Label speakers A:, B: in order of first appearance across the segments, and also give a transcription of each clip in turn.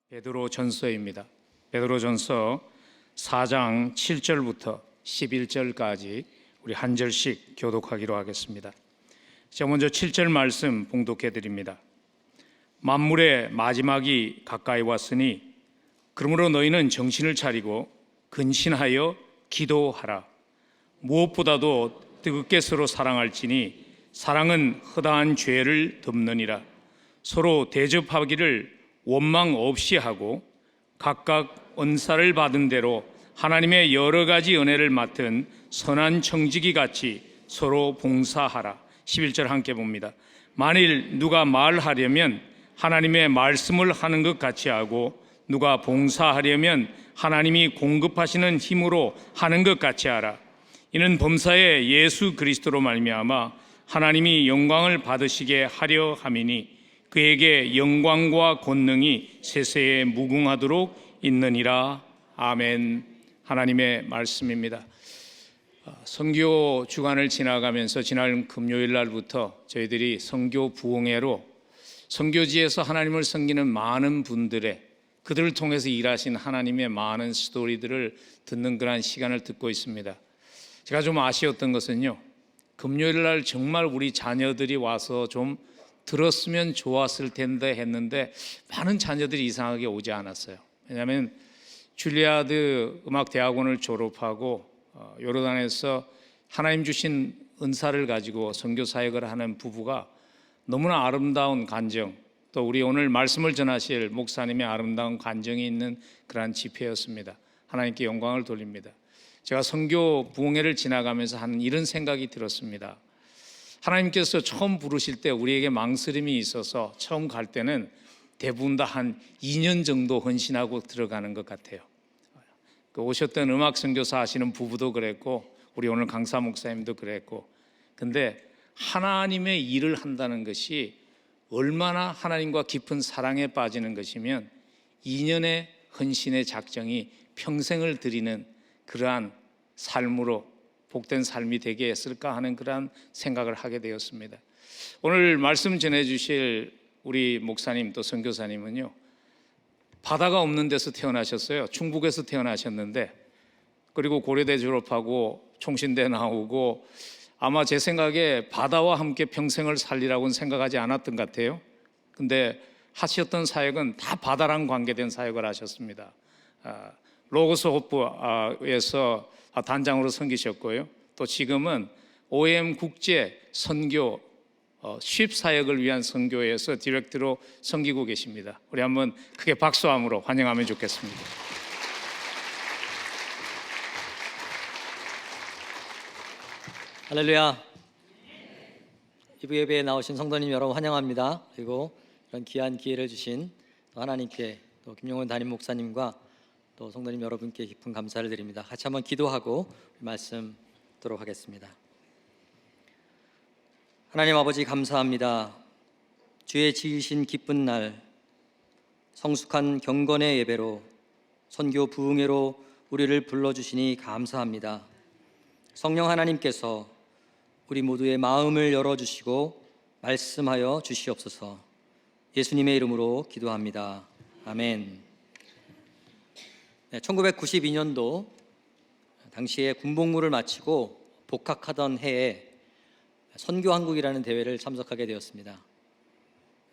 A: 베드로전서입니다. 베드로전서 4장 7절부터 11절까지 우리 한 절씩 교독하기로 하겠습니다. 제가 먼저 7절 말씀 봉독해 드립니다. 만물의 마지막이 가까이 왔으니 그러므로 너희는 정신을 차리고 근신하여 기도하라. 무엇보다도 뜨겁게 서로 사랑할지니 사랑은 허다한 죄를 덮느니라. 서로 대접하기를 원망 없이 하고 각각 은사를 받은 대로 하나님의 여러 가지 은혜를 맡은 선한 청지기 같이 서로 봉사하라. 11절 함께 봅니다. 만일 누가 말하려면 하나님의 말씀을 하는 것 같이 하고 누가 봉사하려면 하나님이 공급하시는 힘으로 하는 것 같이 하라. 이는 범사에 예수 그리스도로 말미암아 하나님이 영광을 받으시게 하려 함이니 그에게 영광과 권능이 세세에 무궁하도록 있느니라. 아멘. 하나님의 말씀입니다. 선교 주간을 지나가면서 지난 금요일 날부터 저희들이 선교 부흥회로 선교지에서 하나님을 섬기는 많은 분들의 그들을 통해서 일하신 하나님의 많은 스토리들을 듣는 그런 시간을 듣고 있습니다. 제가 좀 아쉬웠던 것은요, 금요일 날 정말 우리 자녀들이 와서 좀 들었으면 좋았을 텐데 했는데 많은 자녀들이 이상하게 오지 않았어요. 왜냐하면 줄리아드 음악대학원을 졸업하고 요르단에서 하나님 주신 은사를 가지고 선교 사역을 하는 부부가 너무나 아름다운 간정, 또 우리 오늘 말씀을 전하실 목사님의 아름다운 간정이 있는 그러한 집회였습니다. 하나님께 영광을 돌립니다. 제가 선교 부흥회를 지나가면서 하는 이런 생각이 들었습니다. 하나님께서 처음 부르실 때 우리에게 망설임이 있어서 처음 갈 때는 대부분 다 한 2년 정도 헌신하고 들어가는 것 같아요. 오셨던 음악 선교사 하시는 부부도 그랬고 우리 오늘 강사 목사님도 그랬고, 근데 하나님의 일을 한다는 것이 얼마나 하나님과 깊은 사랑에 빠지는 것이면 2년의 헌신의 작정이 평생을 드리는 그러한 삶으로 복된 삶이 되게 했을까 하는 그러한 생각을 하게 되었습니다. 오늘 말씀 전해주실 우리 목사님 또 선교사님은요, 바다가 없는 데서 태어나셨어요. 충북에서 태어나셨는데, 그리고 고려대 졸업하고 총신대 나오고 아마 제 생각에 바다와 함께 평생을 살리라고는 생각하지 않았던 것 같아요. 근데 하셨던 사역은 다 바다랑 관계된 사역을 하셨습니다. 로고스 호프에서 단장으로 섬기셨고요. 또 지금은 OM 국제 선교 쉽 사역을 위한 선교회에서 디렉터로 섬기고 계십니다. 우리 한번 크게 박수함으로 환영하면 좋겠습니다.
B: 할렐루야. 이부 예배에 나오신 성도님 여러분 환영합니다. 그리고 이런 귀한 기회를 주신 하나님께 또 김용원 담임 목사님과 또 성도님 여러분께 깊은 감사를 드립니다. 같이 한번 기도하고 말씀 듣도록 하겠습니다. 하나님 아버지 감사합니다. 주의 지으신 기쁜 날, 성숙한 경건의 예배로 선교 부흥회로 우리를 불러주시니 감사합니다. 성령 하나님께서 우리 모두의 마음을 열어주시고 말씀하여 주시옵소서. 예수님의 이름으로 기도합니다. 아멘. 1992년도 당시에 군복무를 마치고 복학하던 해에 선교한국이라는 대회를 참석하게 되었습니다.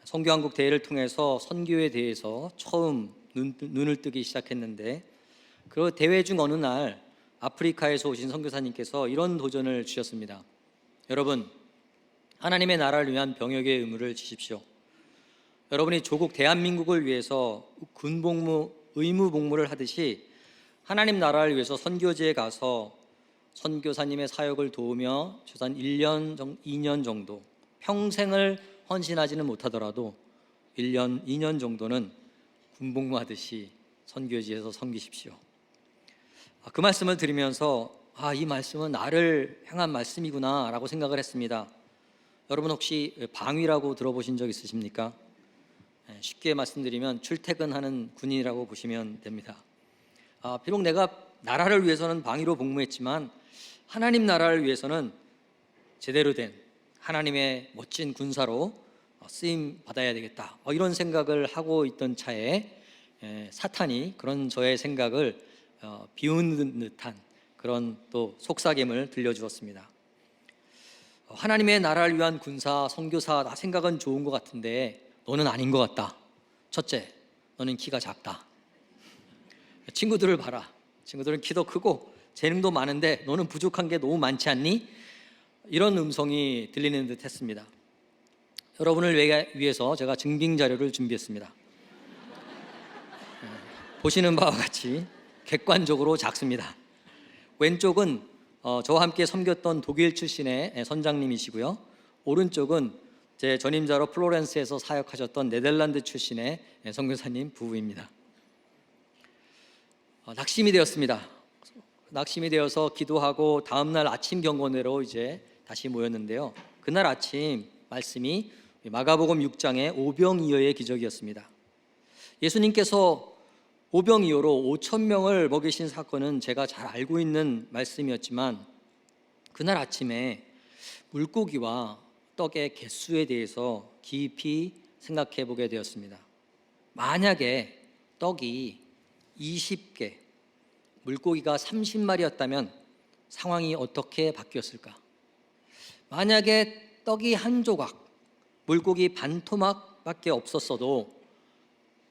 B: 선교한국 대회를 통해서 선교에 대해서 처음 눈을 뜨기 시작했는데, 그 대회 중 어느 날 아프리카에서 오신 선교사님께서 이런 도전을 주셨습니다. 여러분, 하나님의 나라를 위한 병역의 의무를 지십시오. 여러분이 조국 대한민국을 위해서 군복무, 의무 복무를 하듯이 하나님 나라를 위해서 선교지에 가서 선교사님의 사역을 도우며 최소한 1년, 2년 정도, 평생을 헌신하지는 못하더라도 1년, 2년 정도는 군복무하듯이 선교지에서 섬기십시오. 그 말씀을 들으면서 이 말씀은 나를 향한 말씀이구나 라고 생각을 했습니다. 여러분 혹시 방위라고 들어보신 적 있으십니까? 쉽게 말씀드리면 출퇴근하는 군인이라고 보시면 됩니다. 비록 내가 나라를 위해서는 방위로 복무했지만 하나님 나라를 위해서는 제대로 된 하나님의 멋진 군사로 쓰임 받아야 되겠다, 이런 생각을 하고 있던 차에 사탄이 그런 저의 생각을 비웃는 듯한 그런 또 속삭임을 들려주었습니다. 하나님의 나라를 위한 군사, 선교사, 나 생각은 좋은 것 같은데 너는 아닌 것 같다. 첫째, 너는 키가 작다. 친구들을 봐라. 친구들은 키도 크고 재능도 많은데 너는 부족한 게 너무 많지 않니? 이런 음성이 들리는 듯 했습니다. 여러분을 위해서 제가 증빙 자료를 준비했습니다. 보시는 바와 같이 객관적으로 작습니다. 왼쪽은 저와 함께 섬겼던 독일 출신의 선장님이시고요. 오른쪽은 제 전임자로 플로렌스에서 사역하셨던 네덜란드 출신의 선교사님 부부입니다. 낙심이 되었습니다. 낙심이 되어서 기도하고 다음날 아침 경건회로 이제 다시 모였는데요. 그날 아침 말씀이 마가복음 6장의 오병이어의 기적이었습니다. 예수님께서 오병이어로 5천 명을 먹이신 사건은 제가 잘 알고 있는 말씀이었지만 그날 아침에 물고기와 떡의 개수에 대해서 깊이 생각해 보게 되었습니다. 만약에 떡이 20개, 물고기가 30마리였다면 상황이 어떻게 바뀌었을까? 만약에 떡이 한 조각, 물고기 반 토막밖에 없었어도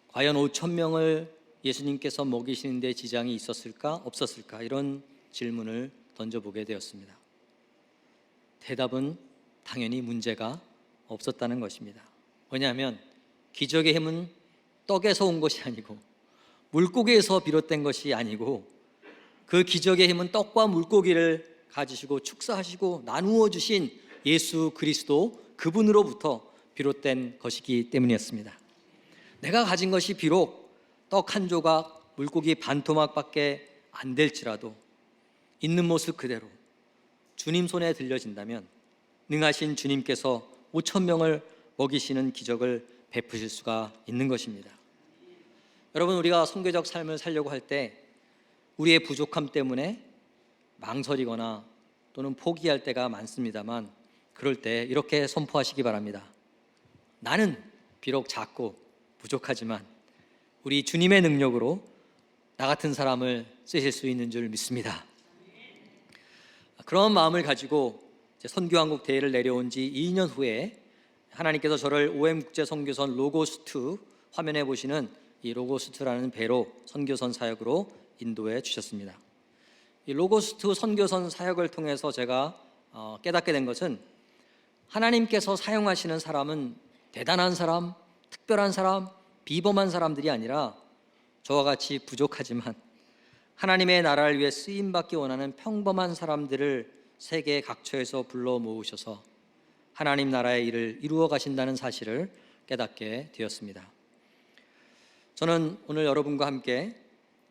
B: 과연 5천 명을 예수님께서 먹이시는 데 지장이 있었을까 없었을까? 이런 질문을 던져보게 되었습니다. 대답은 당연히 문제가 없었다는 것입니다. 왜냐하면 기적의 힘은 떡에서 온 것이 아니고 물고기에서 비롯된 것이 아니고 그 기적의 힘은 떡과 물고기를 가지시고 축사하시고 나누어 주신 예수 그리스도 그분으로부터 비롯된 것이기 때문이었습니다. 내가 가진 것이 비록 떡 한 조각, 물고기 반 토막밖에 안 될지라도 있는 모습 그대로 주님 손에 들려진다면 능하신 주님께서 5천 명을 먹이시는 기적을 베푸실 수가 있는 것입니다. 여러분, 우리가 선교적 삶을 살려고 할 때 우리의 부족함 때문에 망설이거나 또는 포기할 때가 많습니다만 그럴 때 이렇게 선포하시기 바랍니다. 나는 비록 작고 부족하지만 우리 주님의 능력으로 나 같은 사람을 쓰실 수 있는 줄 믿습니다. 그런 마음을 가지고 선교한국 대회를 내려온 지 2년 후에 하나님께서 저를 OM국제선교선 로고스2 화면에 보시는 이 로고스2라는 배로 선교선 사역으로 인도해 주셨습니다. 이 로고스2 선교선 사역을 통해서 제가 깨닫게 된 것은 하나님께서 사용하시는 사람은 대단한 사람, 특별한 사람, 비범한 사람들이 아니라 저와 같이 부족하지만 하나님의 나라를 위해 쓰임받기 원하는 평범한 사람들을 세계 각처에서 불러 모으셔서 하나님 나라의 일을 이루어 가신다는 사실을 깨닫게 되었습니다. 저는 오늘 여러분과 함께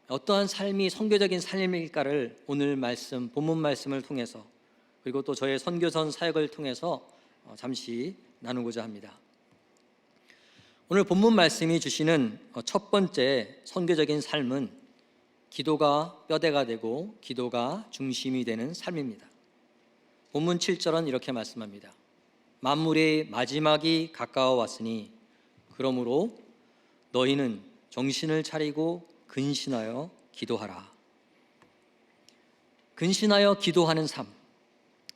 B: 어떠한 삶이 선교적인 삶일까를 오늘 말씀, 본문 말씀을 통해서 그리고 또 저의 선교선 사역을 통해서 잠시 나누고자 합니다. 오늘 본문 말씀이 주시는 첫 번째 선교적인 삶은 기도가 뼈대가 되고 기도가 중심이 되는 삶입니다. 본문 7절은 이렇게 말씀합니다. 만물의 마지막이 가까워 왔으니 그러므로 너희는 정신을 차리고 근신하여 기도하라. 근신하여 기도하는 삶,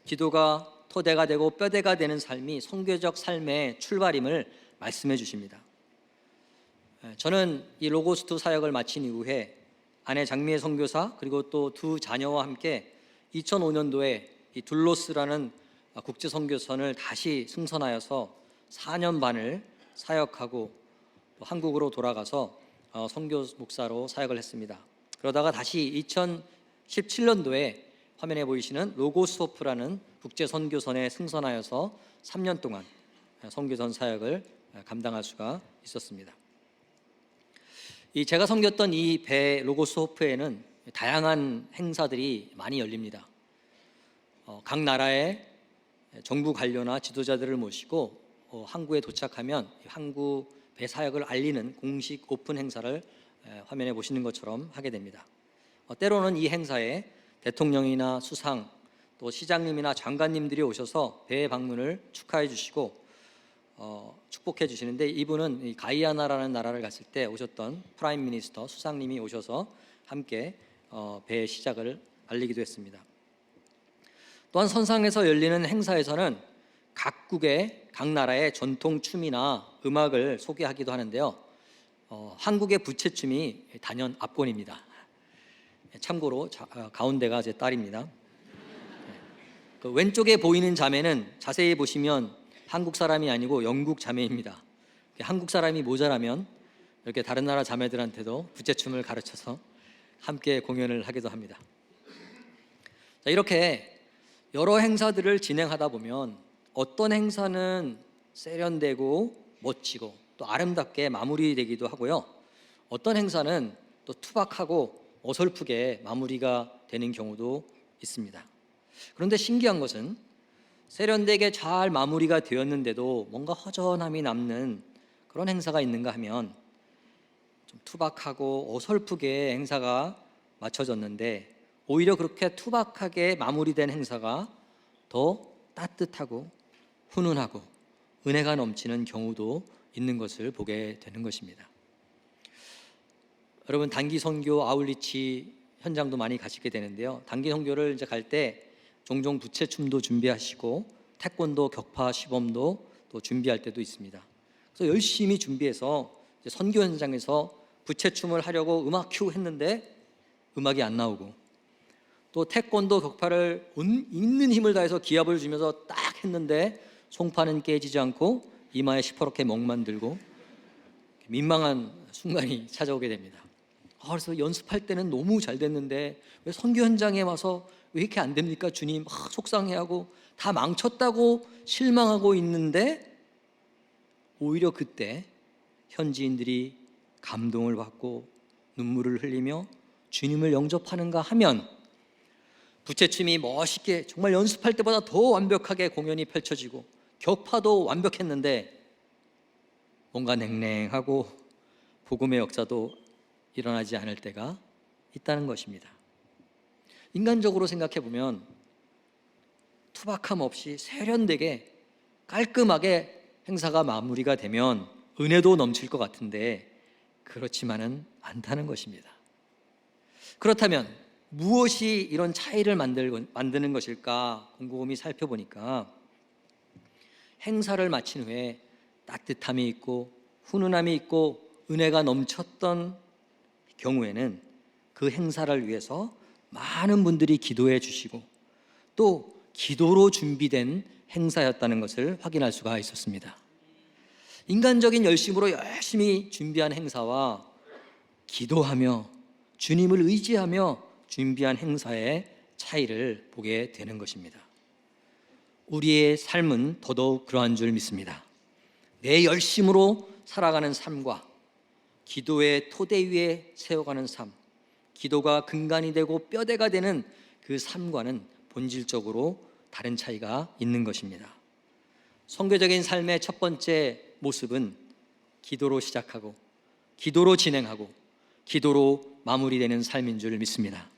B: 기도가 토대가 되고 뼈대가 되는 삶이 선교적 삶의 출발임을 말씀해 주십니다. 저는 이 로고스2 사역을 마친 이후에 아내 장미애 선교사 그리고 또 두 자녀와 함께 2005년도에 이 둘로스라는 국제 선교선을 다시 승선하여서 4년 반을 사역하고 또 한국으로 돌아가서 선교 목사로 사역을 했습니다. 그러다가 다시 2017년도에 화면에 보이시는 로고스호프라는 국제 선교선에 승선하여서 3년 동안 선교선 사역을 감당할 수가 있었습니다. 제가 섬겼던 이 배 로고스호프에는 다양한 행사들이 많이 열립니다. 각 나라의 정부 관료나 지도자들을 모시고 항구에 도착하면 항구 배 사역을 알리는 공식 오픈 행사를 화면에 보시는 것처럼 하게 됩니다. 때로는 이 행사에 대통령이나 수상 또 시장님이나 장관님들이 오셔서 배 방문을 축하해 주시고 축복해 주시는데, 이분은 이 가이아나라는 나라를 갔을 때 오셨던 프라임 미니스터 수상님이 오셔서 함께 배의 시작을 알리기도 했습니다. 또한 선상에서 열리는 행사에서는 각 나라의 전통 춤이나 음악을 소개하기도 하는데요. 한국의 부채춤이 단연 압권입니다. 참고로 가운데가 제 딸입니다. 그 왼쪽에 보이는 자매는 자세히 보시면 한국 사람이 아니고 영국 자매입니다. 한국 사람이 모자라면 이렇게 다른 나라 자매들한테도 부채춤을 가르쳐서 함께 공연을 하기도 합니다. 자, 이렇게 여러 행사들을 진행하다 보면 어떤 행사는 세련되고 멋지고 또 아름답게 마무리되기도 하고요. 어떤 행사는 또 투박하고 어설프게 마무리가 되는 경우도 있습니다. 그런데 신기한 것은 세련되게 잘 마무리가 되었는데도 뭔가 허전함이 남는 그런 행사가 있는가 하면 좀 투박하고 어설프게 행사가 마쳐졌는데, 오히려 그렇게 투박하게 마무리된 행사가 더 따뜻하고 훈훈하고 은혜가 넘치는 경우도 있는 것을 보게 되는 것입니다. 여러분, 단기 선교 아울리치 현장도 많이 가시게 되는데요. 단기 선교를 이제 갈 때 종종 부채춤도 준비하시고 태권도 격파 시범도 또 준비할 때도 있습니다. 그래서 열심히 준비해서 이제 선교 현장에서 부채춤을 하려고 음악 큐 했는데 음악이 안 나오고, 또 태권도 격파를 있는 힘을 다해서 기합을 주면서 딱 했는데 송파는 깨지지 않고 이마에 시퍼렇게 멍만 들고 민망한 순간이 찾아오게 됩니다. 그래서 연습할 때는 너무 잘 됐는데 왜 선교 현장에 와서 왜 이렇게 안 됩니까? 주님, 속상해하고 다 망쳤다고 실망하고 있는데, 오히려 그때 현지인들이 감동을 받고 눈물을 흘리며 주님을 영접하는가 하면 부채춤이 멋있게 정말 연습할 때보다 더 완벽하게 공연이 펼쳐지고 격파도 완벽했는데 뭔가 냉랭하고 복음의 역사도 일어나지 않을 때가 있다는 것입니다. 인간적으로 생각해 보면 투박함 없이 세련되게 깔끔하게 행사가 마무리가 되면 은혜도 넘칠 것 같은데 그렇지만은 않다는 것입니다. 그렇다면 무엇이 이런 차이를 만드는 것일까 곰곰이 살펴보니까, 행사를 마친 후에 따뜻함이 있고 훈훈함이 있고 은혜가 넘쳤던 경우에는 그 행사를 위해서 많은 분들이 기도해 주시고 또 기도로 준비된 행사였다는 것을 확인할 수가 있었습니다. 인간적인 열심으로 열심히 준비한 행사와 기도하며 주님을 의지하며 준비한 행사의 차이를 보게 되는 것입니다. 우리의 삶은 더더욱 그러한 줄 믿습니다. 내 열심으로 살아가는 삶과 기도의 토대 위에 세워가는 삶, 기도가 근간이 되고 뼈대가 되는 그 삶과는 본질적으로 다른 차이가 있는 것입니다. 선교적인 삶의 첫 번째 모습은 기도로 시작하고 기도로 진행하고 기도로 마무리되는 삶인 줄 믿습니다.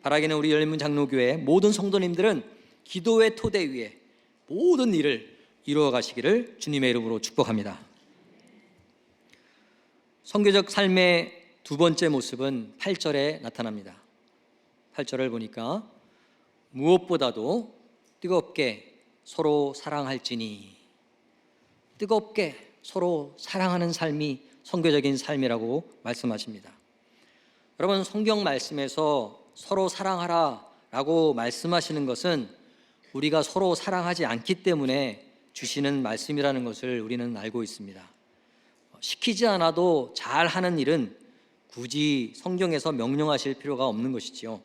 B: 바라기는 우리 열린 장로교회 모든 성도님들은 기도의 토대 위에 모든 일을 이루어 가시기를 주님의 이름으로 축복합니다. 선교적 삶의 두 번째 모습은 8절에 나타납니다. 8절을 보니까 무엇보다도 뜨겁게 서로 사랑할지니, 뜨겁게 서로 사랑하는 삶이 선교적인 삶이라고 말씀하십니다. 여러분, 성경 말씀에서 서로 사랑하라 라고 말씀하시는 것은 우리가 서로 사랑하지 않기 때문에 주시는 말씀이라는 것을 우리는 알고 있습니다. 시키지 않아도 잘하는 일은 굳이 성경에서 명령하실 필요가 없는 것이지요.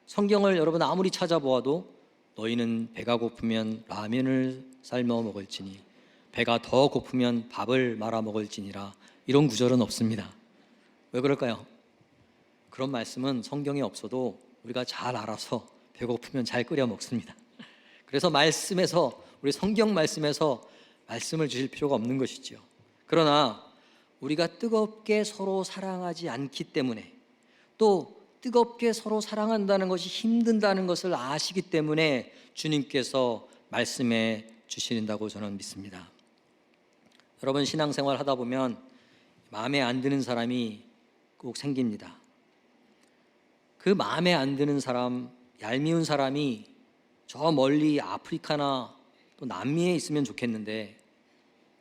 B: 성경을 여러분 아무리 찾아보아도 너희는 배가 고프면 라면을 삶아 먹을지니 배가 더 고프면 밥을 말아 먹을지니라, 이런 구절은 없습니다. 왜 그럴까요? 그런 말씀은 성경에 없어도 우리가 잘 알아서 배고프면 잘 끓여 먹습니다. 그래서 말씀에서, 우리 성경 말씀에서 말씀을 주실 필요가 없는 것이지요. 그러나 우리가 뜨겁게 서로 사랑하지 않기 때문에, 또 뜨겁게 서로 사랑한다는 것이 힘든다는 것을 아시기 때문에 주님께서 말씀해 주신다고 저는 믿습니다. 여러분 신앙생활 하다 보면 마음에 안 드는 사람이 꼭 생깁니다. 그 마음에 안 드는 사람, 얄미운 사람이 저 멀리 아프리카나 또 남미에 있으면 좋겠는데,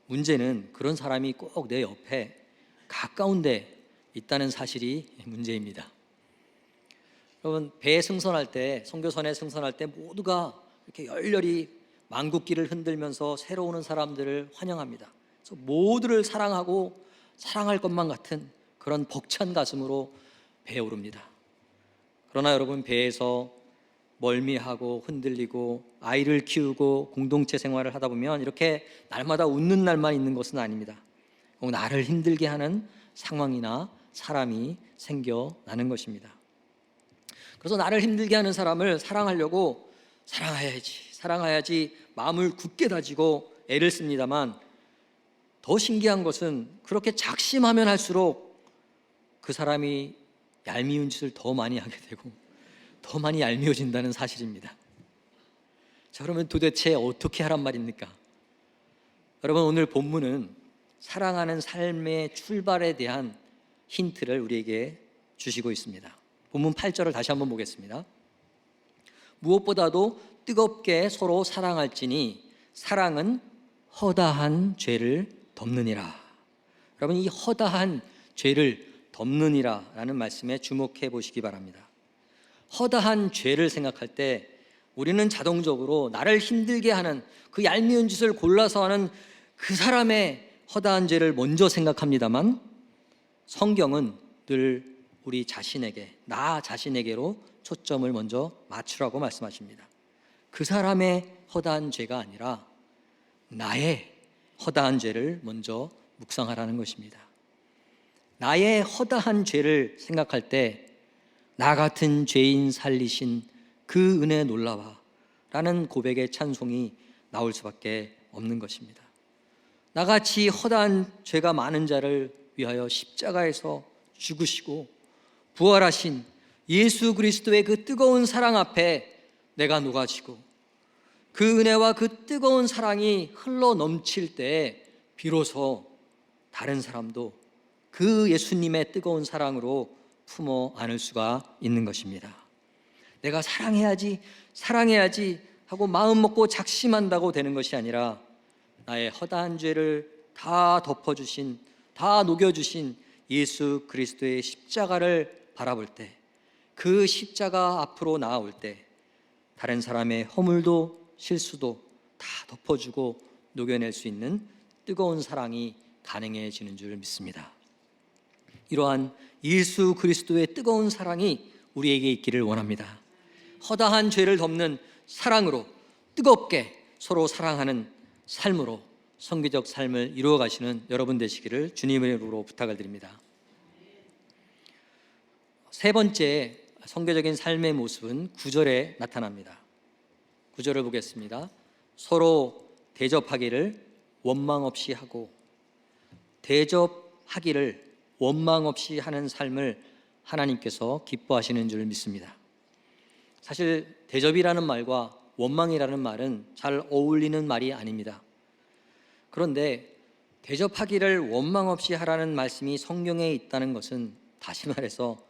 B: 문제는 그런 사람이 꼭 내 옆에 가까운데 있다는 사실이 문제입니다. 여러분, 배에 승선할 때, 선교선에 승선할 때 모두가 이렇게 열렬히 망국기를 흔들면서 새로 오는 사람들을 환영합니다. 그래서 모두를 사랑하고 사랑할 것만 같은 그런 벅찬 가슴으로 배에 오릅니다. 그러나 여러분, 배에서 멀미하고 흔들리고 아이를 키우고 공동체 생활을 하다 보면 이렇게 날마다 웃는 날만 있는 것은 아닙니다. 꼭 나를 힘들게 하는 상황이나 사람이 생겨나는 것입니다. 그래서 나를 힘들게 하는 사람을 사랑하려고 사랑해야지 마음을 굳게 다지고 애를 씁니다만, 더 신기한 것은 그렇게 작심하면 할수록 그 사람이 얄미운 짓을 더 많이 하게 되고 더 많이 얄미워진다는 사실입니다. 자, 그러면 도대체 어떻게 하란 말입니까? 여러분, 오늘 본문은 사랑하는 삶의 출발에 대한 힌트를 우리에게 주시고 있습니다. 본문 8절을 다시 한번 보겠습니다. 무엇보다도 뜨겁게 서로 사랑할지니 사랑은 허다한 죄를 덮느니라. 여러분, 이 허다한 죄를 덮느니라 라는 말씀에 주목해 보시기 바랍니다. 허다한 죄를 생각할 때 우리는 자동적으로 나를 힘들게 하는 그 얄미운 짓을 골라서 하는 그 사람의 허다한 죄를 먼저 생각합니다만, 성경은 늘 우리 자신에게, 나 자신에게로 초점을 먼저 맞추라고 말씀하십니다. 그 사람의 허다한 죄가 아니라 나의 허다한 죄를 먼저 묵상하라는 것입니다. 나의 허다한 죄를 생각할 때 나 같은 죄인 살리신 그 은혜 놀라와 라는 고백의 찬송이 나올 수밖에 없는 것입니다. 나같이 허다한 죄가 많은 자를 위하여 십자가에서 죽으시고 부활하신 예수 그리스도의 그 뜨거운 사랑 앞에 내가 녹아지고 그 은혜와 그 뜨거운 사랑이 흘러 넘칠 때 비로소 다른 사람도 그 예수님의 뜨거운 사랑으로 품어 안을 수가 있는 것입니다. 내가 사랑해야지 하고 마음 먹고 작심한다고 되는 것이 아니라 나의 허다한 죄를 다 덮어주신, 다 녹여주신 예수 그리스도의 십자가를 바라볼 때, 그 십자가 앞으로 나아올 때 다른 사람의 허물도 실수도 다 덮어주고 녹여낼 수 있는 뜨거운 사랑이 가능해지는 줄 믿습니다. 이러한 예수 그리스도의 뜨거운 사랑이 우리에게 있기를 원합니다. 허다한 죄를 덮는 사랑으로 뜨겁게 서로 사랑하는 삶으로 선교적 삶을 이루어 가시는 여러분 되시기를 주님의 이름으로 부탁을 드립니다. 세 번째 선교적인 삶의 모습은 9절에 나타납니다. 9절을 보겠습니다. 서로 대접하기를 원망 없이 하고, 대접하기를 원망 없이 하는 삶을 하나님께서 기뻐하시는 줄 믿습니다. 사실 대접이라는 말과 원망이라는 말은 잘 어울리는 말이 아닙니다. 그런데 대접하기를 원망 없이 하라는 말씀이 성경에 있다는 것은, 다시 말해서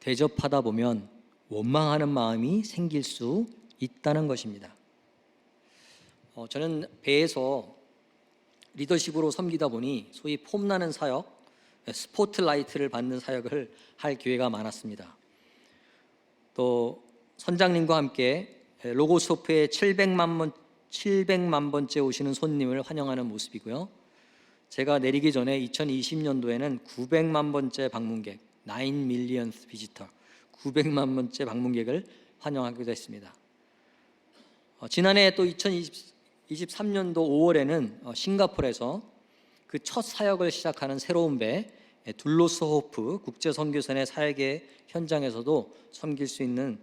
B: 대접하다 보면 원망하는 마음이 생길 수 있다는 것입니다. 저는 배에서 리더십으로 섬기다 보니 소위 폼나는 사역, 스포트라이트를 받는 사역을 할 기회가 많았습니다. 또 선장님과 함께 로고스호프에 700만 번째 오시는 손님을 환영하는 모습이고요. 제가 내리기 전에 2020년도에는 900만 번째 방문객, 9 millionth visitor, 900만 번째 방문객을 환영하기도 했습니다. 지난해 또 2023년도 5월에는 싱가포르에서 그 첫 사역을 시작하는 새로운 배 둘로스 호프 국제선교선의 사역의 현장에서도 섬길 수 있는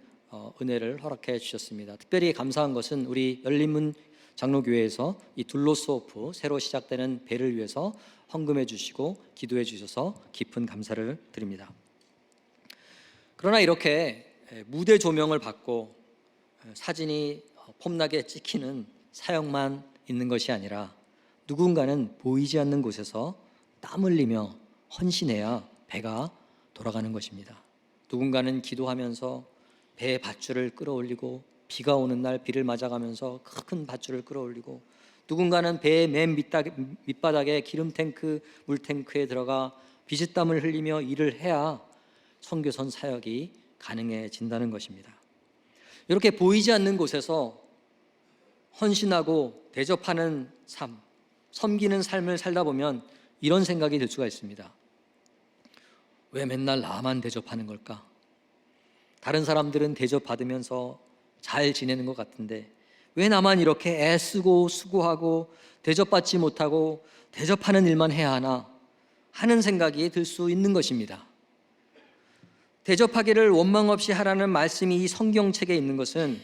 B: 은혜를 허락해 주셨습니다. 특별히 감사한 것은 우리 열린문 장로교회에서 이 둘로스 호프 새로 시작되는 배를 위해서 헌금해 주시고 기도해 주셔서 깊은 감사를 드립니다. 그러나 이렇게 무대 조명을 받고 사진이 폼나게 찍히는 사역만 있는 것이 아니라 누군가는 보이지 않는 곳에서 땀 흘리며 헌신해야 배가 돌아가는 것입니다. 누군가는 기도하면서 배의 밧줄을 끌어올리고, 비가 오는 날 비를 맞아가면서 큰 밧줄을 끌어올리고, 누군가는 배의 맨 밑바닥에 기름 탱크, 물 탱크에 들어가 비지땀을 흘리며 일을 해야 선교선 사역이 가능해진다는 것입니다. 이렇게 보이지 않는 곳에서 헌신하고 대접하는 삶, 섬기는 삶을 살다 보면 이런 생각이 들 수가 있습니다. 왜 맨날 나만 대접하는 걸까? 다른 사람들은 대접받으면서 잘 지내는 것 같은데 왜 나만 이렇게 애쓰고 수고하고 대접받지 못하고 대접하는 일만 해야 하나 하는 생각이 들 수 있는 것입니다. 대접하기를 원망 없이 하라는 말씀이 이 성경책에 있는 것은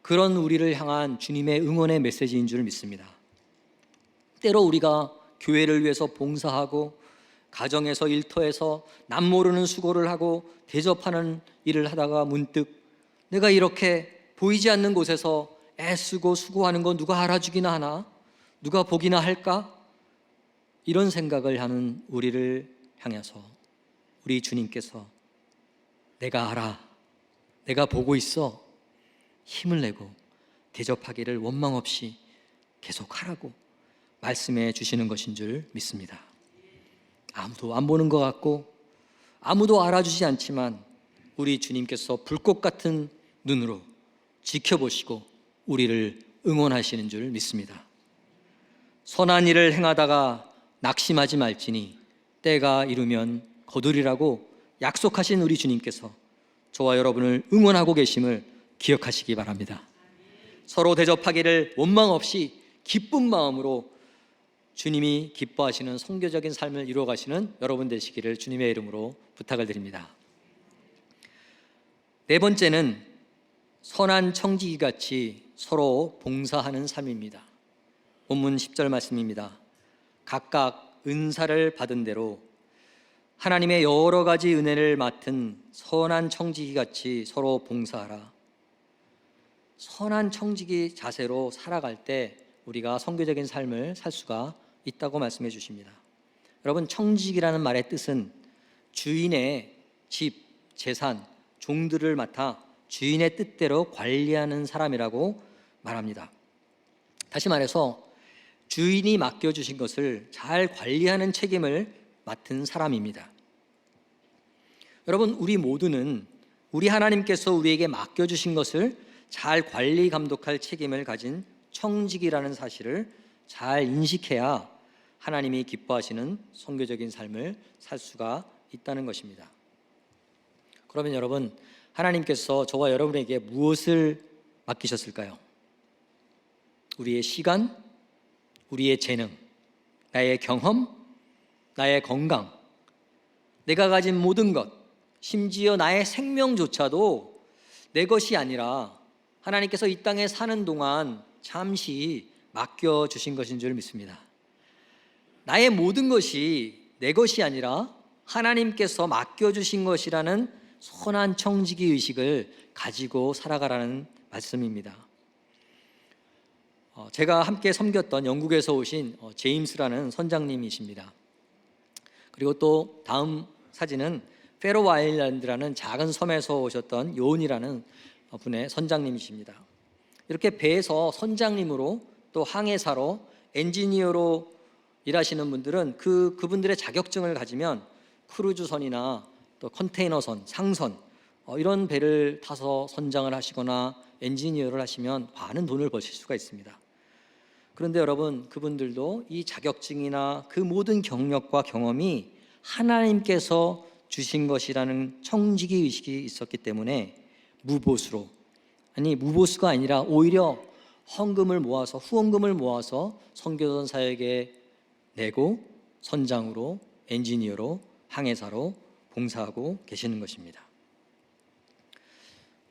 B: 그런 우리를 향한 주님의 응원의 메시지인 줄 믿습니다. 때로 우리가 교회를 위해서 봉사하고 가정에서 일터에서 남 모르는 수고를 하고 대접하는 일을 하다가 문득 내가 이렇게 보이지 않는 곳에서 애쓰고 수고하는 거 누가 알아주기나 하나? 누가 보기나 할까? 이런 생각을 하는 우리를 향해서 우리 주님께서 내가 알아, 내가 보고 있어, 힘을 내고 대접하기를 원망 없이 계속하라고 말씀해 주시는 것인 줄 믿습니다. 아무도 안 보는 것 같고 아무도 알아주지 않지만 우리 주님께서 불꽃 같은 눈으로 지켜보시고 우리를 응원하시는 줄 믿습니다. 선한 일을 행하다가 낙심하지 말지니 때가 이르면 거두리라고 약속하신 우리 주님께서 저와 여러분을 응원하고 계심을 기억하시기 바랍니다. 서로 대접하기를 원망 없이 기쁜 마음으로 주님이 기뻐하시는 선교적인 삶을 이루어가시는 여러분 되시기를 주님의 이름으로 부탁을 드립니다. 네 번째는 선한 청지기같이 서로 봉사하는 삶입니다. 본문 10절 말씀입니다. 각각 은사를 받은 대로 하나님의 여러 가지 은혜를 맡은 선한 청지기같이 서로 봉사하라. 선한 청지기 자세로 살아갈 때 우리가 선교적인 삶을 살 수가 있다고 말씀해 주십니다. 여러분, 청지기라는 말의 뜻은 주인의 집, 재산, 종들을 맡아 주인의 뜻대로 관리하는 사람이라고 말합니다. 다시 말해서 주인이 맡겨주신 것을 잘 관리하는 책임을 맡은 사람입니다. 여러분, 우리 모두는 우리 하나님께서 우리에게 맡겨주신 것을 잘 관리 감독할 책임을 가진 청지기라는 사실을 잘 인식해야 하나님이 기뻐하시는 선교적인 삶을 살 수가 있다는 것입니다. 그러면 여러분, 하나님께서 저와 여러분에게 무엇을 맡기셨을까요? 우리의 시간, 우리의 재능, 나의 경험, 나의 건강, 내가 가진 모든 것, 심지어 나의 생명조차도 내 것이 아니라 하나님께서 이 땅에 사는 동안 잠시 맡겨주신 것인 줄 믿습니다. 나의 모든 것이 내 것이 아니라 하나님께서 맡겨주신 것이라는 선한 청지기 의식을 가지고 살아가라는 말씀입니다. 제가 함께 섬겼던 영국에서 오신 제임스라는 선장님이십니다. 그리고 또 다음 사진은 페로 아일랜드라는 작은 섬에서 오셨던 요온이라는 분의 선장님이십니다. 이렇게 배에서 선장님으로 또 항해사로 엔지니어로 일하시는 분들은 그분들의 자격증을 가지면 크루즈선이나 또 컨테이너선, 상선 이런 배를 타서 선장을 하시거나 엔지니어를 하시면 많은 돈을 버실 수가 있습니다. 그런데 여러분, 그분들도 이 자격증이나 그 모든 경력과 경험이 하나님께서 주신 것이라는 청지기 의식이 있었기 때문에 무보수가 아니라 오히려 헌금을 모아서, 후원금을 모아서 선교선 사역에 내고 선장으로, 엔지니어로, 항해사로 봉사하고 계시는 것입니다.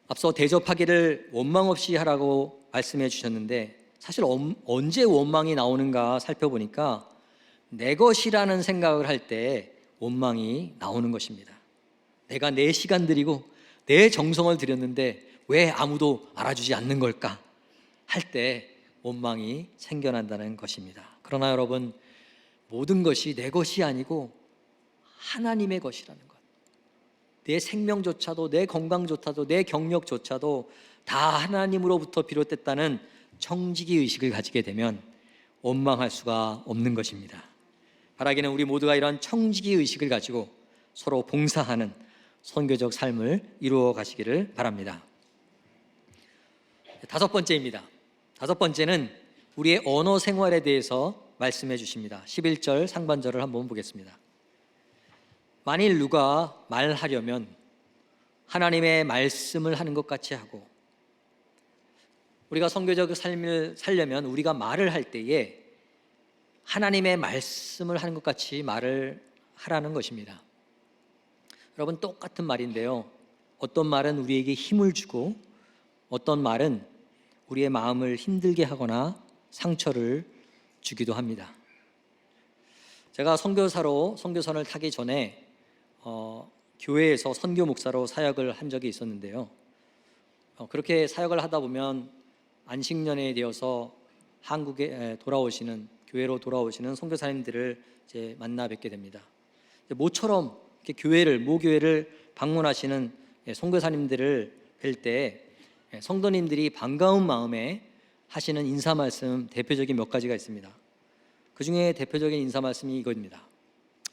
B: 앞서 대접하기를 원망 없이 하라고 말씀해 주셨는데 사실 언제 원망이 나오는가 살펴보니까 내 것이라는 생각을 할 때 원망이 나오는 것입니다. 내가 내 시간 들이고 내 정성을 들였는데 왜 아무도 알아주지 않는 걸까 할 때 원망이 생겨난다는 것입니다. 그러나 여러분, 모든 것이 내 것이 아니고 하나님의 것이라는 것. 내 생명조차도, 내 건강조차도, 내 경력조차도 다 하나님으로부터 비롯됐다는 청지기 의식을 가지게 되면 원망할 수가 없는 것입니다. 바라기는 우리 모두가 이런 청지기 의식을 가지고 서로 봉사하는 선교적 삶을 이루어 가시기를 바랍니다. 다섯 번째입니다. 다섯 번째는 우리의 언어 생활에 대해서 말씀해 주십니다. 11절 상반절을 한번 보겠습니다. 만일 누가 말하려면 하나님의 말씀을 하는 것 같이 하고, 우리가 선교적 삶을 살려면 우리가 말을 할 때에 하나님의 말씀을 하는 것 같이 말을 하라는 것입니다. 여러분, 똑같은 말인데요, 어떤 말은 우리에게 힘을 주고 어떤 말은 우리의 마음을 힘들게 하거나 상처를 주기도 합니다. 제가 선교사로 선교선을 타기 전에 교회에서 선교 목사로 사역을 한 적이 있었는데요, 그렇게 사역을 하다 보면 안식년에 되어서 한국에 돌아오시는, 교회로 돌아오시는 선교사님들을 이제 만나 뵙게 됩니다. 모처럼 이렇게 모교회를 방문하시는 선교사님들을 뵐 때 성도님들이 반가운 마음에 하시는 인사 말씀, 대표적인 몇 가지가 있습니다. 그 중에 대표적인 인사 말씀이 이겁니다.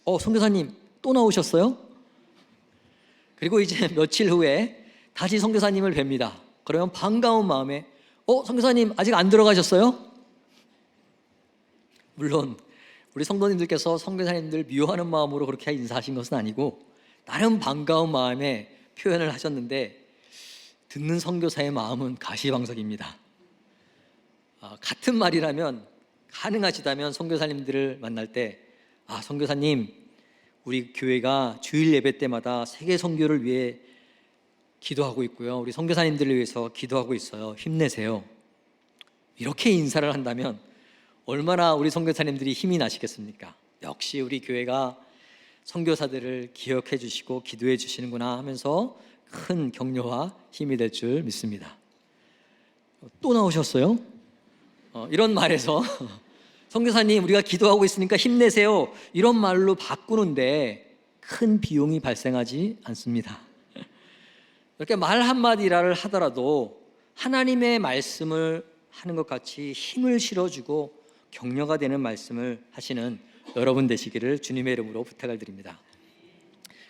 B: 선교사님 또 나오셨어요? 그리고 이제 며칠 후에 다시 선교사님을 뵙니다. 그러면 반가운 마음에 선교사님 아직 안 들어가셨어요? 물론 우리 성도님들께서 선교사님들 미워하는 마음으로 그렇게 인사하신 것은 아니고 나름 반가운 마음에 표현을 하셨는데, 듣는 선교사의 마음은 가시방석입니다. 같은 말이라면, 가능하시다면 선교사님들을 만날 때, 선교사님, 우리 교회가 주일 예배 때마다 세계 선교를 위해 기도하고 있고요, 우리 선교사님들을 위해서 기도하고 있어요, 힘내세요, 이렇게 인사를 한다면 얼마나 우리 선교사님들이 힘이 나시겠습니까? 역시 우리 교회가 선교사들을 기억해 주시고 기도해 주시는구나 하면서 큰 격려와 힘이 될 줄 믿습니다. 또 나오셨어요? 이런 말에서 선교사님 우리가 기도하고 있으니까 힘내세요, 이런 말로 바꾸는데 큰 비용이 발생하지 않습니다. 이렇게 말 한마디를 하더라도 하나님의 말씀을 하는 것 같이 힘을 실어주고 격려가 되는 말씀을 하시는 여러분 되시기를 주님의 이름으로 부탁을 드립니다.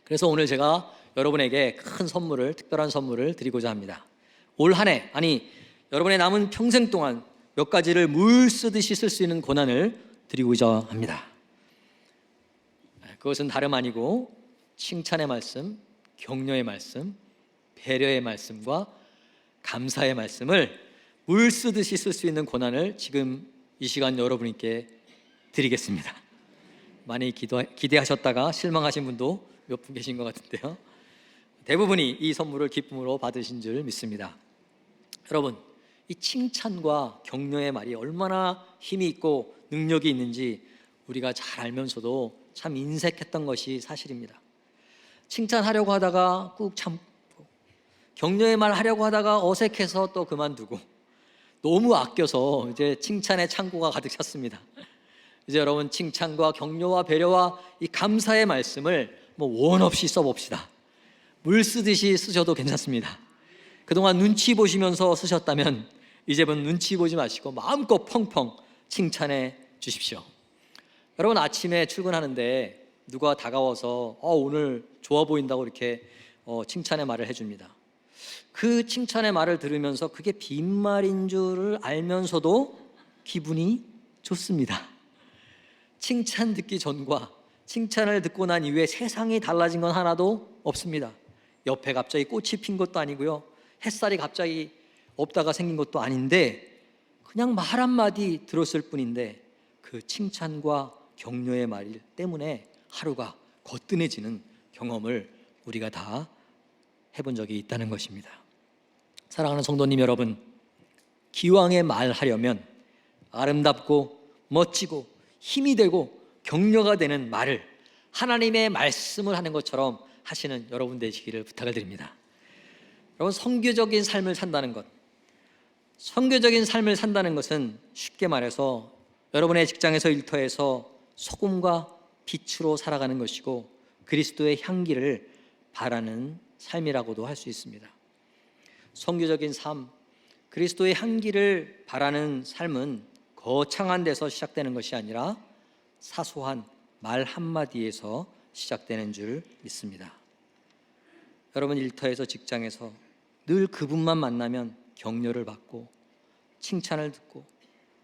B: 그래서 오늘 제가 여러분에게 큰 선물을, 특별한 선물을 드리고자 합니다. 올 한 해, 여러분의 남은 평생 동안 몇 가지를 물 쓰듯이 쓸 수 있는 권한을 드리고자 합니다. 그것은 다름 아니고 칭찬의 말씀, 격려의 말씀, 배려의 말씀과 감사의 말씀을 물 쓰듯이 쓸 수 있는 권한을 지금 이 시간 여러분께 드리겠습니다. 많이 기대하셨다가 실망하신 분도 몇 분 계신 것 같은데요, 대부분이 이 선물을 기쁨으로 받으신 줄 믿습니다. 여러분, 이 칭찬과 격려의 말이 얼마나 힘이 있고 능력이 있는지 우리가 잘 알면서도 참 인색했던 것이 사실입니다. 칭찬하려고 하다가 꾹 참고, 격려의 말 하려고 하다가 어색해서 또 그만두고, 너무 아껴서 이제 칭찬의 창고가 가득 찼습니다. 이제 여러분, 칭찬과 격려와 배려와 이 감사의 말씀을 원 없이 써봅시다. 물 쓰듯이 쓰셔도 괜찮습니다. 그동안 눈치 보시면서 쓰셨다면 이제는 눈치 보지 마시고 마음껏 펑펑 칭찬해 주십시오. 여러분, 아침에 출근하는데 누가 다가와서 오늘 좋아 보인다고 이렇게 칭찬의 말을 해줍니다. 그 칭찬의 말을 들으면서 그게 빈말인 줄을 알면서도 기분이 좋습니다. 칭찬 듣기 전과 칭찬을 듣고 난 이후에 세상이 달라진 건 하나도 없습니다. 옆에 갑자기 꽃이 핀 것도 아니고요, 햇살이 갑자기 없다가 생긴 것도 아닌데, 그냥 말 한마디 들었을 뿐인데 그 칭찬과 격려의 말 때문에 하루가 거뜬해지는 경험을 우리가 다 해본 적이 있다는 것입니다. 사랑하는 성도님 여러분, 기왕에 말하려면 아름답고 멋지고 힘이 되고 격려가 되는 말을 하나님의 말씀을 하는 것처럼 하시는 여러분 되시기를 부탁을 드립니다. 여러분, 선교적인 삶을 산다는 것, 선교적인 삶을 산다는 것은 쉽게 말해서 여러분의 직장에서 일터에서 소금과 빛으로 살아가는 것이고 그리스도의 향기를 바라는 삶이라고도 할 수 있습니다. 선교적인 삶, 그리스도의 향기를 바라는 삶은 거창한 데서 시작되는 것이 아니라 사소한 말 한마디에서 시작되는 줄 믿습니다. 여러분 일터에서 직장에서 늘 그분만 만나면 격려를 받고 칭찬을 듣고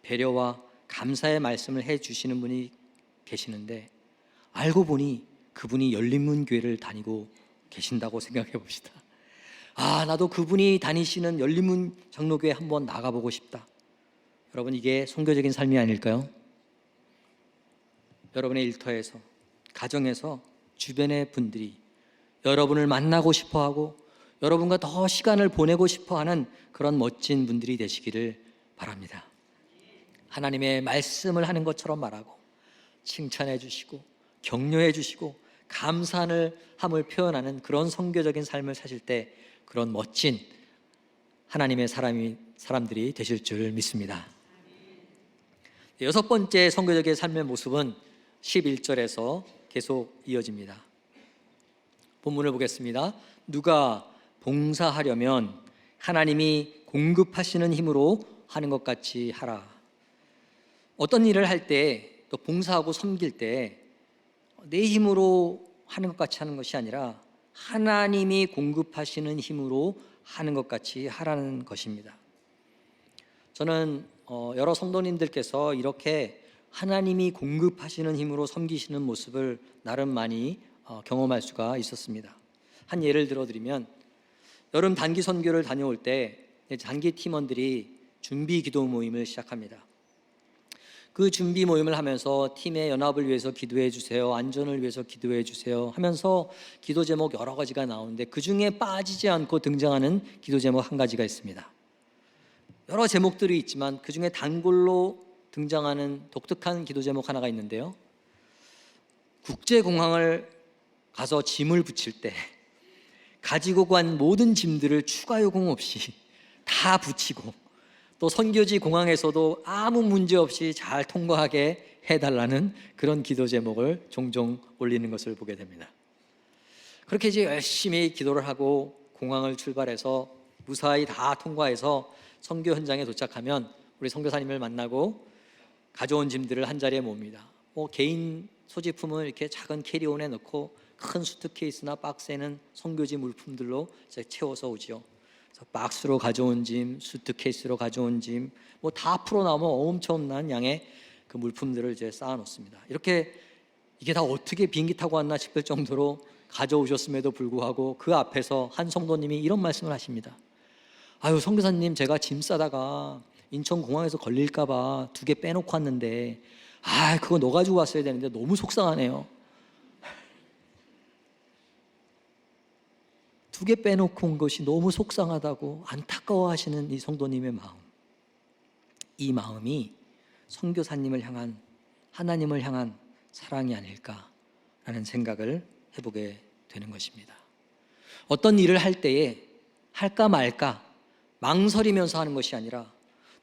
B: 배려와 감사의 말씀을 해주시는 분이 계시는데 알고 보니 그분이 열린문교회를 다니고 계신다고 생각해 봅시다. 나도 그분이 다니시는 열린문 장로교회 한번 나가보고 싶다. 여러분 이게 선교적인 삶이 아닐까요? 여러분의 일터에서, 가정에서 주변의 분들이 여러분을 만나고 싶어하고 여러분과 더 시간을 보내고 싶어하는 그런 멋진 분들이 되시기를 바랍니다. 하나님의 말씀을 하는 것처럼 말하고 칭찬해 주시고 격려해 주시고 감사함을 표현하는 그런 선교적인 삶을 사실 때 그런 멋진 하나님의 사람들이 되실 줄 믿습니다. 여섯 번째 선교적인 삶의 모습은 11절에서 계속 이어집니다. 본문을 보겠습니다. 누가 봉사하려면 하나님이 공급하시는 힘으로 하는 것 같이 하라. 어떤 일을 할 때 또 봉사하고 섬길 때 내 힘으로 하는 것 같이 하는 것이 아니라 하나님이 공급하시는 힘으로 하는 것 같이 하라는 것입니다. 저는 여러 성도님들께서 이렇게 하나님이 공급하시는 힘으로 섬기시는 모습을 나름 많이 경험할 수가 있었습니다. 한 예를 들어드리면 여름 단기 선교를 다녀올 때 단기 팀원들이 준비 기도 모임을 시작합니다. 그 준비 모임을 하면서 팀의 연합을 위해서 기도해 주세요, 안전을 위해서 기도해 주세요 하면서 기도 제목 여러 가지가 나오는데 그 중에 빠지지 않고 등장하는 기도 제목 한 가지가 있습니다. 여러 제목들이 있지만 그 중에 단골로 등장하는 독특한 기도 제목 하나가 있는데요, 국제공항을 가서 짐을 붙일 때 가지고 간 모든 짐들을 추가 요금 없이 다 붙이고 또 선교지 공항에서도 아무 문제 없이 잘 통과하게 해달라는 그런 기도 제목을 종종 올리는 것을 보게 됩니다. 그렇게 이제 열심히 기도를 하고 공항을 출발해서 무사히 다 통과해서 선교 현장에 도착하면 우리 선교사님을 만나고 가져온 짐들을 한 자리에 모읍니다. 개인 소지품은 이렇게 작은 캐리온에 넣고 큰 수트케이스나 박스에는 선교지 물품들로 채워서 오지요. 박스로 가져온 짐, 수트케이스로 가져온 짐, 다 풀어나오면 엄청난 양의 그 물품들을 이제 쌓아놓습니다. 이렇게 이게 다 어떻게 비행기 타고 왔나 싶을 정도로 가져오셨음에도 불구하고 그 앞에서 한 성도님이 이런 말씀을 하십니다. 아유 선교사님, 제가 짐 싸다가 인천공항에서 걸릴까봐 2개 빼놓고 왔는데 그거 너 가지고 왔어야 되는데 너무 속상하네요. 2개 빼놓고 온 것이 너무 속상하다고 안타까워하시는 이 성도님의 마음, 이 마음이 선교사님을 향한, 하나님을 향한 사랑이 아닐까라는 생각을 해보게 되는 것입니다. 어떤 일을 할 때에 할까 말까 망설이면서 하는 것이 아니라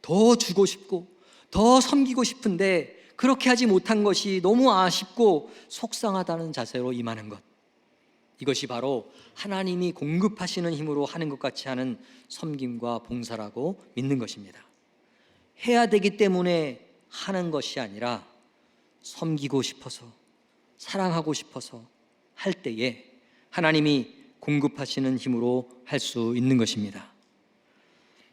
B: 더 주고 싶고 더 섬기고 싶은데 그렇게 하지 못한 것이 너무 아쉽고 속상하다는 자세로 임하는 것, 이것이 바로 하나님이 공급하시는 힘으로 하는 것 같이 하는 섬김과 봉사라고 믿는 것입니다. 해야 되기 때문에 하는 것이 아니라 섬기고 싶어서, 사랑하고 싶어서 할 때에 하나님이 공급하시는 힘으로 할 수 있는 것입니다.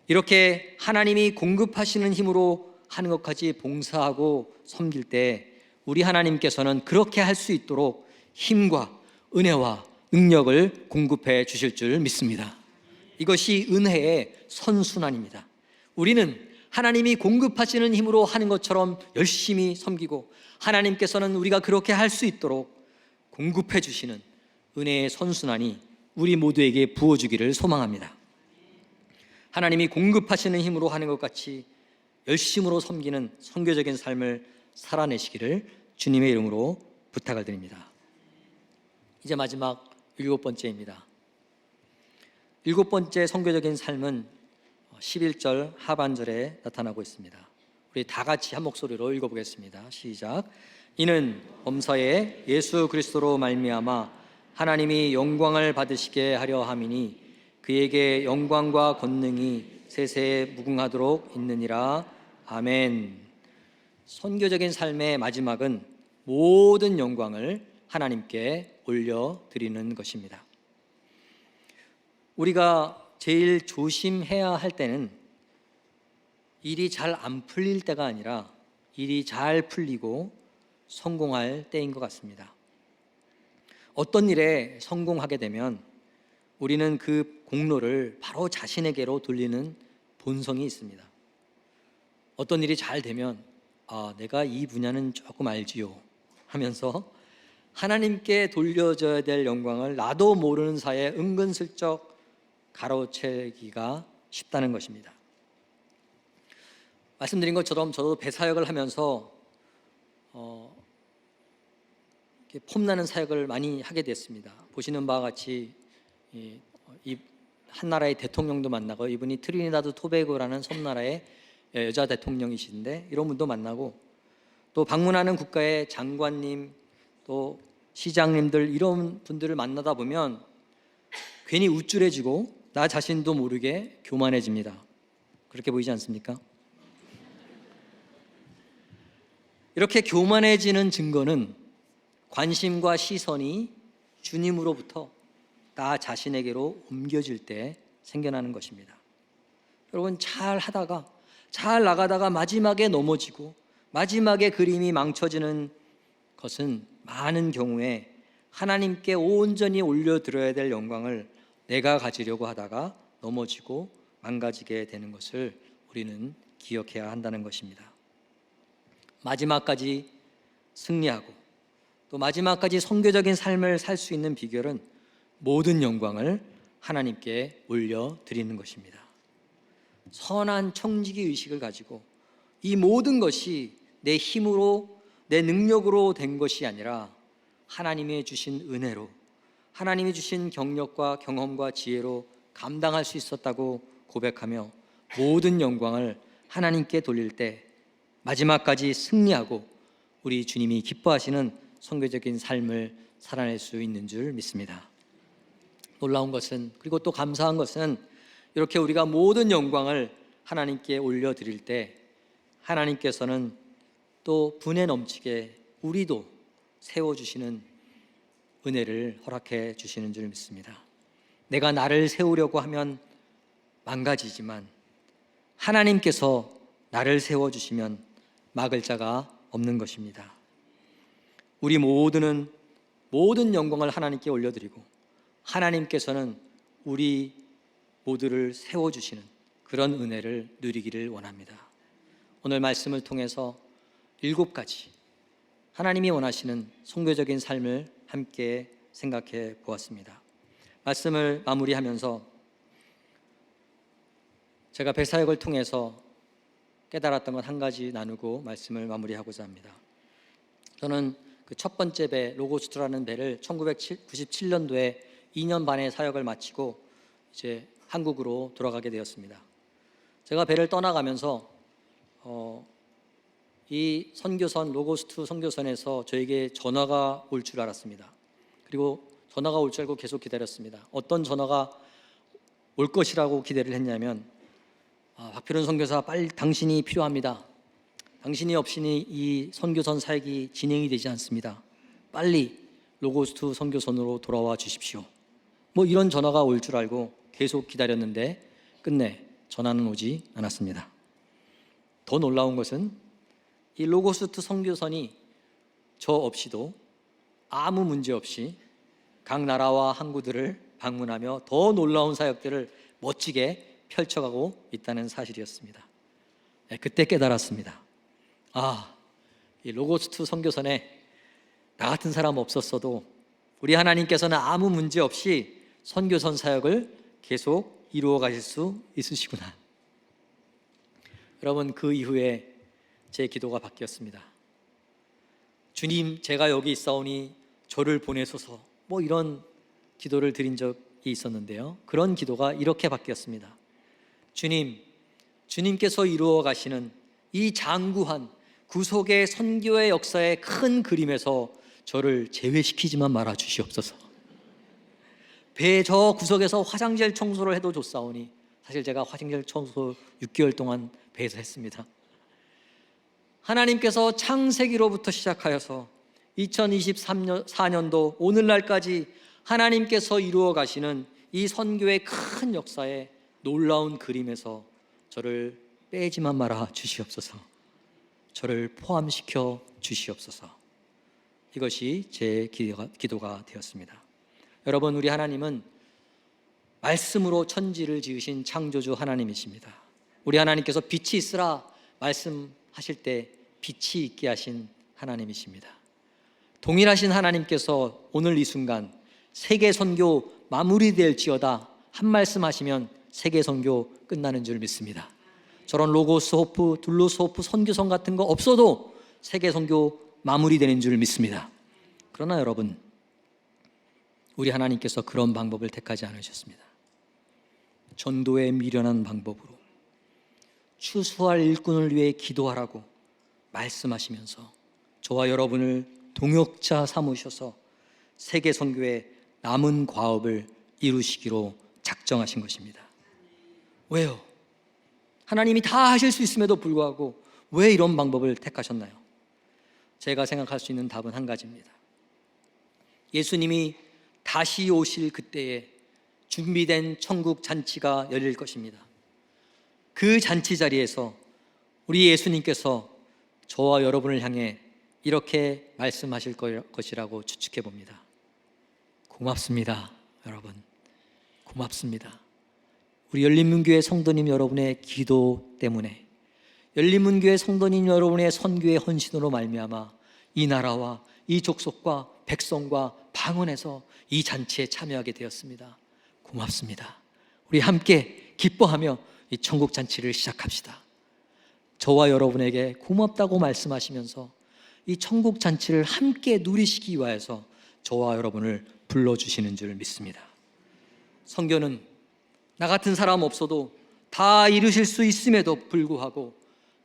B: 이렇게 하나님이 공급하시는 힘으로 하는 것까지 봉사하고 섬길 때 우리 하나님께서는 그렇게 할 수 있도록 힘과 은혜와 능력을 공급해 주실 줄 믿습니다. 이것이 은혜의 선순환입니다. 우리는 하나님이 공급하시는 힘으로 하는 것처럼 열심히 섬기고 하나님께서는 우리가 그렇게 할 수 있도록 공급해 주시는 은혜의 선순환이 우리 모두에게 부어주기를 소망합니다. 하나님이 공급하시는 힘으로 하는 것 같이 열심으로 섬기는 선교적인 삶을 살아내시기를 주님의 이름으로 부탁을 드립니다. 이제 마지막 7번째입니다. 7번째 선교적인 삶은 11절 하반절에 나타나고 있습니다. 우리 다 같이 한 목소리로 읽어보겠습니다. 시작. 이는 범사에 예수 그리스도로 말미암아 하나님이 영광을 받으시게 하려 함이니 그에게 영광과 권능이 세세에 무궁하도록 있느니라. 아멘. 선교적인 삶의 마지막은 모든 영광을 하나님께 올려드리는 것입니다. 우리가 제일 조심해야 할 때는 일이 잘 안 풀릴 때가 아니라 일이 잘 풀리고 성공할 때인 것 같습니다. 어떤 일에 성공하게 되면 우리는 그 공로를 바로 자신에게로 돌리는 본성이 있습니다. 어떤 일이 잘 되면 내가 이 분야는 조금 알지요 하면서 하나님께 돌려줘야 될 영광을 나도 모르는 사이에 은근슬쩍 가로채기가 쉽다는 것입니다. 말씀드린 것처럼 저도 배사역을 하면서 폼나는 사역을 많이 하게 됐습니다. 보시는 바와 같이 한 나라의 대통령도 만나고, 이분이 트리니다드 토베고라는 섬나라의 여자 대통령이신데 이런 분도 만나고, 또 방문하는 국가의 장관님, 또 시장님들, 이런 분들을 만나다 보면 괜히 우쭐해지고 나 자신도 모르게 교만해집니다. 그렇게 보이지 않습니까? 이렇게 교만해지는 증거는 관심과 시선이 주님으로부터 나 자신에게로 옮겨질 때 생겨나는 것입니다. 여러분, 잘 하다가 잘 나가다가 마지막에 넘어지고 마지막에 그림이 망쳐지는 것은 많은 경우에 하나님께 온전히 올려드려야 될 영광을 내가 가지려고 하다가 넘어지고 망가지게 되는 것을 우리는 기억해야 한다는 것입니다. 마지막까지 승리하고 또 마지막까지 선교적인 삶을 살 수 있는 비결은 모든 영광을 하나님께 올려드리는 것입니다. 선한 청지기 의식을 가지고 이 모든 것이 내 힘으로, 내 능력으로 된 것이 아니라 하나님이 주신 은혜로, 하나님이 주신 경력과 경험과 지혜로 감당할 수 있었다고 고백하며 모든 영광을 하나님께 돌릴 때 마지막까지 승리하고 우리 주님이 기뻐하시는 선교적인 삶을 살아낼 수 있는 줄 믿습니다. 놀라운 것은, 그리고 또 감사한 것은, 이렇게 우리가 모든 영광을 하나님께 올려드릴 때 하나님께서는 또 분에 넘치게 우리도 세워주시는 은혜를 허락해 주시는 줄 믿습니다. 내가 나를 세우려고 하면 망가지지만 하나님께서 나를 세워주시면 막을 자가 없는 것입니다. 우리 모두는 모든 영광을 하나님께 올려드리고 하나님께서는 우리 모두를 세워주시는 그런 은혜를 누리기를 원합니다. 오늘 말씀을 통해서 7가지 하나님이 원하시는 선교적인 삶을 함께 생각해 보았습니다. 말씀을 마무리하면서 제가 배사역을 통해서 깨달았던 것 한 가지 나누고 말씀을 마무리하고자 합니다. 저는 그 첫 번째 배 로고스트라는 배를 1997년도에 2년 반의 사역을 마치고 이제 한국으로 돌아가게 되었습니다. 제가 배를 떠나가면서 이 선교선, 로고스트 선교선에서 저에게 전화가 올 줄 알았습니다. 그리고 전화가 올 줄 알고 계속 기다렸습니다. 어떤 전화가 올 것이라고 기대를 했냐면, 박필원 선교사, 빨리 당신이 필요합니다. 당신이 없이는 이 선교선 사역이 진행이 되지 않습니다. 빨리 로고스트 선교선으로 돌아와 주십시오. 뭐 이런 전화가 올 줄 알고 계속 기다렸는데 끝내 전화는 오지 않았습니다. 더 놀라운 것은 이 로고스트 선교선이 저 없이도 아무 문제 없이 각 나라와 항구들을 방문하며 더 놀라운 사역들을 멋지게 펼쳐가고 있다는 사실이었습니다. 그때 깨달았습니다. 이 로고스트 선교선에 나 같은 사람 없었어도 우리 하나님께서는 아무 문제 없이 선교선 사역을 계속 이루어 가실 수 있으시구나. 여러분, 그 이후에 제 기도가 바뀌었습니다. 주님, 제가 여기 있사오니 저를 보내소서, 뭐 이런 기도를 드린 적이 있었는데요, 그런 기도가 이렇게 바뀌었습니다. 주님, 주님께서 이루어 가시는 이 장구한 구속의 선교의 역사의 큰 그림에서 저를 제외시키지만 말아 주시옵소서. 배 저 구석에서 화장실 청소를 해도 좋사오니, 사실 제가 화장실 청소 6개월 동안 배에서 했습니다. 하나님께서 창세기로부터 시작하여서 2024년도 오늘날까지 하나님께서 이루어 가시는 이 선교의 큰 역사의 놀라운 그림에서 저를 빼지만 말아 주시옵소서. 저를 포함시켜 주시옵소서. 이것이 제 기도가 되었습니다. 여러분, 우리 하나님은 말씀으로 천지를 지으신 창조주 하나님이십니다. 우리 하나님께서 빛이 있으라 말씀하실 때 빛이 있게 하신 하나님이십니다. 동일하신 하나님께서 오늘 이 순간 세계 선교 마무리될지어다 한 말씀 하시면 세계 선교 끝나는 줄 믿습니다. 저런 로고스 호프, 둘로스 호프 선교성 같은 거 없어도 세계 선교 마무리되는 줄 믿습니다. 그러나 여러분, 우리 하나님께서 그런 방법을 택하지 않으셨습니다. 전도에 미련한 방법으로 추수할 일꾼을 위해 기도하라고 말씀하시면서 저와 여러분을 동역자 삼으셔서 세계 선교의 남은 과업을 이루시기로 작정하신 것입니다. 왜요? 하나님이 다 하실 수 있음에도 불구하고 왜 이런 방법을 택하셨나요? 제가 생각할 수 있는 답은 한 가지입니다. 예수님이 다시 오실 그때에 준비된 천국 잔치가 열릴 것입니다. 그 잔치 자리에서 우리 예수님께서 저와 여러분을 향해 이렇게 말씀하실 것이라고 추측해 봅니다. 고맙습니다, 여러분. 고맙습니다. 우리 열린문교회 성도님 여러분의 기도 때문에, 열린문교회 성도님 여러분의 선교의 헌신으로 말미암아 이 나라와 이 족속과 백성과 방언에서 이 잔치에 참여하게 되었습니다. 고맙습니다. 우리 함께 기뻐하며 이 천국 잔치를 시작합시다. 저와 여러분에게 고맙다고 말씀하시면서 이 천국 잔치를 함께 누리시기 위해서 저와 여러분을 불러주시는 줄 믿습니다. 선교는 나 같은 사람 없어도 다 이루실 수 있음에도 불구하고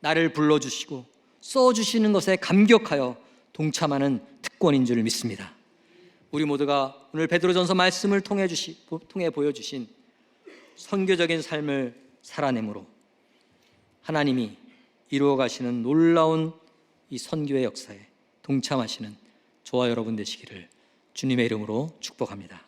B: 나를 불러주시고 써주시는 것에 감격하여 동참하는 특권인 줄 믿습니다. 우리 모두가 오늘 베드로전서 말씀을 통해 보여주신 선교적인 삶을 살아내므로 하나님이 이루어 가시는 놀라운 이 선교의 역사에 동참하시는 저와 여러분 되시기를 주님의 이름으로 축복합니다.